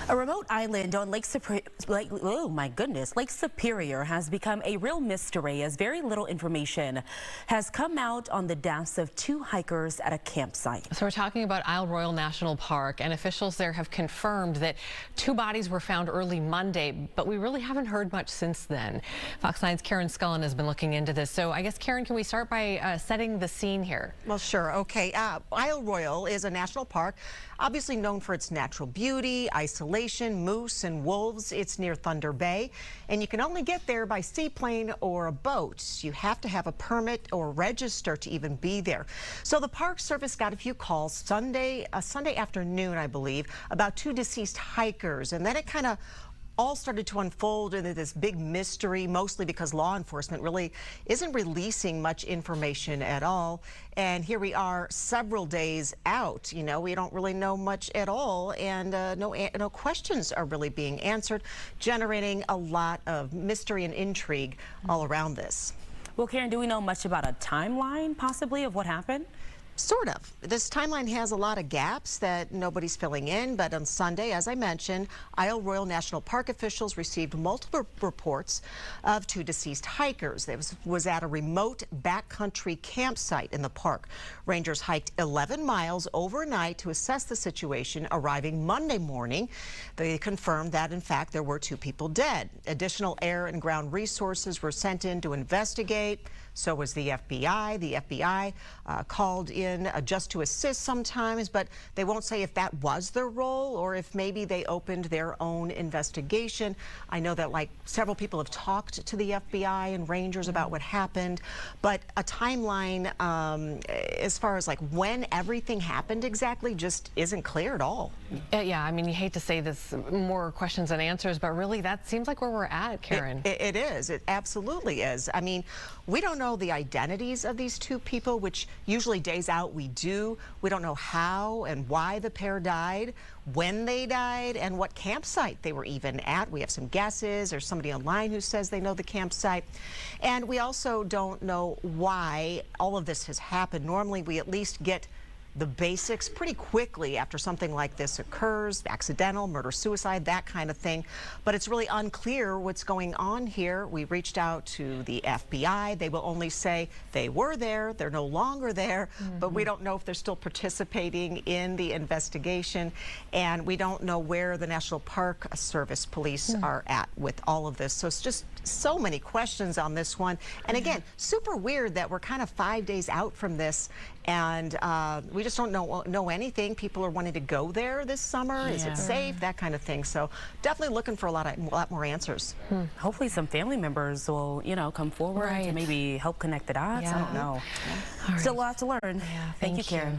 A remote island on Lake Superior has become a real mystery as very little information has come out on the deaths of two hikers at a campsite. So we're talking about Isle Royale National Park, and officials there have confirmed that two bodies were found early Monday, but we really haven't heard much since then. Fox 9's Karen Scullin has been looking into this. So I guess, Karen, can we start by setting the scene here? Well, sure. Okay. Isle Royale is a national park, obviously known for its natural beauty, isolation, moose and wolves. It's near Thunder Bay, and you can only get there by seaplane or a boat. You have to have a permit or register to even be there. So the Park Service got a few calls Sunday afternoon, I believe, about two deceased hikers, and then it kind of all started to unfold into this big mystery, mostly because law enforcement really isn't releasing much information at all. And here we are several days out. You know, we don't really know much at all, and no questions are really being answered, generating a lot of mystery and intrigue all around this. Well, Karen, do we know much about a timeline, possibly, of what happened? Sort of. This timeline has a lot of gaps that nobody's filling in, but on Sunday, as I mentioned, Isle Royale National Park officials received multiple reports of two deceased hikers. It was at a remote backcountry campsite in the park. Rangers hiked 11 miles overnight to assess the situation, arriving Monday morning. They confirmed that, in fact, there were two people dead. Additional air and ground resources were sent in to investigate. So was the FBI. The FBI called in just to assist sometimes, but they won't say if that was their role or if maybe they opened their own investigation. I know that several people have talked to the FBI and Rangers about what happened, but a timeline as far as when everything happened exactly just isn't clear at all. Yeah, I mean, you hate to say this, more questions than answers, but really that seems like where we're at, Karen. It is. It absolutely is. I mean, we don't know the identities of these two people, which usually days out we do. We don't know how and why the pair died, when they died, and what campsite they were even at. We have some guesses. There's somebody online who says they know the campsite. And we also don't know why all of this has happened. Normally we at least get the basics pretty quickly after something like this occurs, accidental, murder, suicide, that kind of thing. But it's really unclear what's going on here. We reached out to the FBI. They will only say they were there, they're no longer there, but we don't know if they're still participating in the investigation. And we don't know where the National Park Service police are at with all of this. So it's just so many questions on this one. And again, super weird that we're kind of 5 days out from this, and we just don't know anything. People are wanting to go there this summer. Is it safe? That kind of thing. So definitely looking for a lot more answers. Hopefully some family members will, come forward to maybe help connect the dots. I don't know. Still a lot to learn. Yeah, Thank you, Karen.